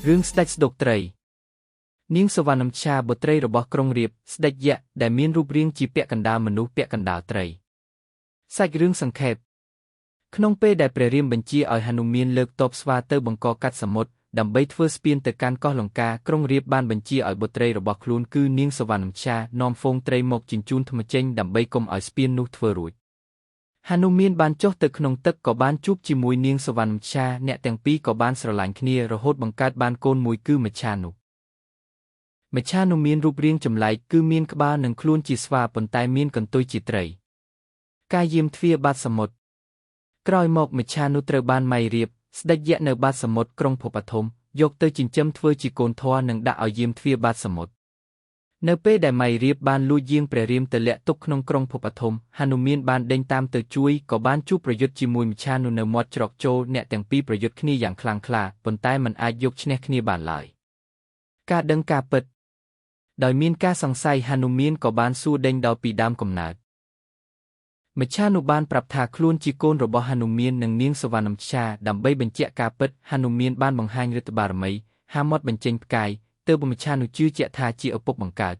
រឿងស្ដេចស្ដុកត្រីនាងសវណ្ណមច្ឆាបុត្រីរបស់ក្រុងរាពណ៍ស្ដេចយក្សដែលមានរូបរាងជាពាក់កណ្ដាលមនុស្សពាក់កណ្ដាលត្រីសាច់រឿងសង្ខេបក្នុងពេលដែលព្រះរាមបញ្ជាឲ្យហនុមានលើកទ័ពស្វាទៅបង្កកាត់សមុទ្រដើម្បីធ្វើស្ពានទៅកាន់កោះលង្កាក្រុងរាពណ៍បានបញ្ជាឲ្យបុត្រីរបស់ខ្លួនគឺនាងសវណ្ណមច្ឆានាំហ្វូងត្រីមកជញ្ជូនថ្មចេញដើម្បីកុំឲ្យស្ពាននោះធ្វើរួចហនុមានបានចុះទៅក្នុងទឹកក៏បានជួបជាមួយនាងសវណ្ណមច្ឆាអ្នកទាំងពីរក៏បានស្រឡាញ់គ្នារហូតបង្កើតបានកូនមួយគឺមច្ឆានុមានរូបរាងចម្លែកគឺមានក្បាលនិងខ្លួនជាស្វាប៉ុន្តែមានកន្ទុយជាត្រីការយាមទ្វារបាតសមុទ្រក្រោយមកមច្ឆានុត្រូវបានម៉ៃរាពណ៍ស្ដេចយក្សនៅបាតសមុទ្រក្រុងភពធំយកទៅចិញ្ចឹមធ្វើជាកូនធម៌និងដាក់ឲ្យយាមទ្វារបាតសមុទ្រនៅពេលដែលម៉ៃរាពណ៍បានលួចយាងព្រះរាមទៅលាក់ទុកក្នុងក្រុងភពធំហនុមានបានដេញតាមទៅជួយក៏បានជួបប្រយុទ្ធជាមួយមច្ឆានុនៅមាត់ច្រកចូលអ្នកទាំងពីរប្រយុទ្ធគ្នាយ៉ាងខ្លាំងក្លាប៉ុន្តែមិនអាចយកឈ្នះគ្នាបានឡើយការដឹងការពិតដោយមានការសង្ស័យហនុមានក៏បានសួរដេញដោលពីដើមកំណើតមច្ឆានុបានប្រាប់ថាខ្លួនជាកូនរបស់ហនុមាននិងនាងសវណ្ណមច្ឆាដើម្បីបញ្ជាក់ការពិតហនុមានបានបង្ហាញឫទ្ធិបារមីហាមាត់បញ្ចេញផ្កាយទើបមច្ឆានុជឿជាក់ថាជាឪពុកបង្កើត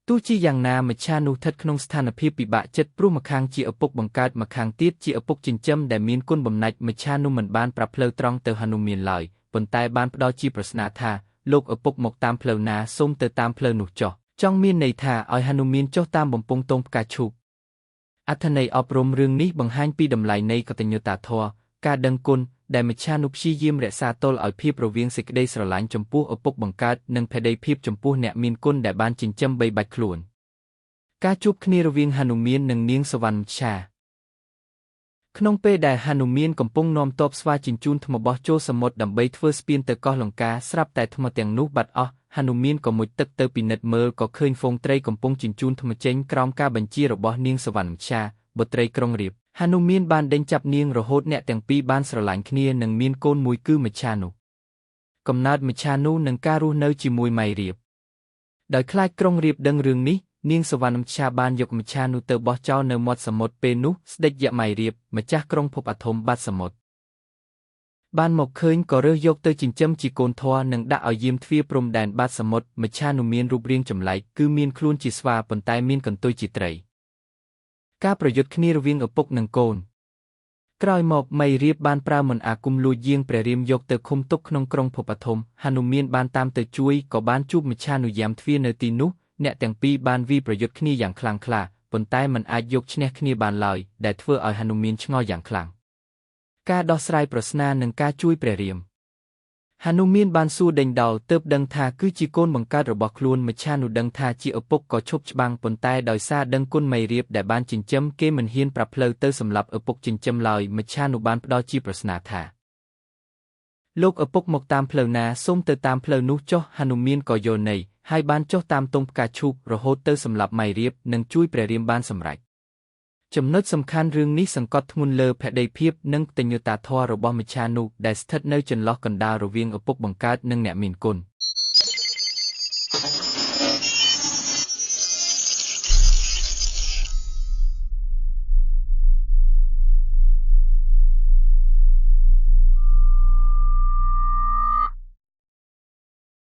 ទោះជាយ៉ាងណាមច្ឆានុស្ថិតក្នុងស្ថានភាពពិបាកចិត្តព្រោះម្ខាងជាឪពុកបង្កើតម្ខាងទៀតជាឪពុកចិញ្ចឹមដែលមានគុណបំណាច់មច្ឆានុមិនបានប្រាប់ផ្លូវត្រង់ទៅហនុមានឡើយប៉ុន្តែបានផ្ដល់ជាប្រស្នាថាលោកឪពុកមកតាមផ្លូវណាសូមទៅតាមផ្លូវនោះចុះចង់មានន័យថាឲ្យហនុមានចុះតាមបំពង់ទងផ្កាឈូកអត្ថន័យអប់រំរឿងនេះបង្ហាញពីតម្លៃនៃកតញ្ញូតាធម៌ការដឹងគុណដែលមច្ឆានុព្យាយាមរក្សាទល់ឲ្យភាពរវាងសេចក្តីស្រឡាញ់ចំពោះឪពុកបង្កើតនិងភក្តីភាពចំពោះអ្នកមានគុណដែលបានចិញ្ចឹមបីបាច់ខ្លួនការជួបគ្នារវាងហនុមាននិងនាងសវណ្ណមច្ឆាក្នុងពេលដែលហនុមានកំពុងនាំទ័ពស្វាជញ្ជូនថ្មបោះចូលសមុទ្រដើម្បីធ្វើស្ពានទៅកោះលង្កាស្រាប់តែថ្មទាំងនោះបាត់អស់ហនុមានក៏មុជទឹកទៅពិនិត្យមើលក៏ឃើញហ្វូងត្រីកំពុងជញ្ជូនថ្មចេញក្រោមការបញ្ជារបស់នាងសវណ្ណមច្ឆាបុត្រីក្រុងរាពណ៍ហនុមានបានដេញចាប់នាងរហូតអ្នកទាំងពីរបានស្រឡាញ់គ្នានិងមានកូនមួយគឺមច្ឆានុកំណើតមច្ឆានុនិងការរស់នៅជាមួយម៉ៃរាពណ៍ដោយខ្លាចក្រុងរាពណ៍ដឹងរឿងនេះនាងសវណ្ណមច្ឆាបានយកមច្ឆានុទៅបោះចោលនៅមាត់សមុទ្រពេលនោះស្ដេចយក្សម៉ៃរាពណ៍ម្ចាស់ក្រុងភពធំបាត់សមុទ្របានមកឃើញក៏រើសយកទៅចិញ្ចឹមជាកូនធម៌និងដាក់ឲ្យយាមទ្វារព្រំដែនបាត់សមុទ្រមច្ឆានុមានរូបរាងចម្លែកគឺមានខ្លួនជាស្វាប៉ុន្តែមានកន្ទុយជាត្រីការប្រយុទ្ធគ្នារវាងឪពុកនិងកូនក្រោយមកម៉ៃរាពណ៍បានប្រើមន្តអាគមលួចយាងព្រះរាមយកទៅឃុំទុកក្នុងក្រុងភពធំហនុមានបានតាមទៅជួយក៏បានជួបមច្ឆានុយាមទ្វារនៅទីនោះអ្នកទាំងពីរបានវាយប្រយុទ្ធគ្នាយ៉ាងខ្លាំងក្លាប៉ុន្តែមិនអាចយកឈ្នះគ្នាបានឡើយដែលធ្វើឲ្យហនុមានឆ្ងល់យ៉ាងខ្លាំងការដោះស្រាយប្រស្នានិងការជួយព្រះរាមហនុមានបានសួរដេញដោលទើបដឹងថាគឺជាកូនបង្កើតរបស់ខ្លួនមច្ឆានុដឹងថាជាឪពុកក៏ឈប់ច្បាំងប៉ុន្តែដោយសារដឹងគុណម៉ៃរាពណ៍ដែលបានចិញ្ចឹមគេមិនហ៊ានប្រាប់ផ្លូវទៅសម្រាប់ឪពុកចិញ្ចឹមឡើយមច្ឆានុបានផ្ដល់ជាប្រស្នាថាលោកឪពុកមកតាមផ្លូវណាសូមទៅតាមផ្លូវនោះចុះហនុមានក៏យល់ន័យហើយបានចុះតាមទងផ្កាឈូករហូតទៅសម្រាប់ម៉ៃរាពណ៍និងជួយព្រះរាមបានសម្រេចចំណុចសំខាន់រឿងនេះសង្កត់ធ្ងន់លើភក្តីភាពនិងកតញ្ញូតាធម៌របស់មច្ឆានុដែលស្ថិតនៅចន្លោះកណ្ដាលរវាងឪពុកបង្កើតនិងអ្នកមានគុណ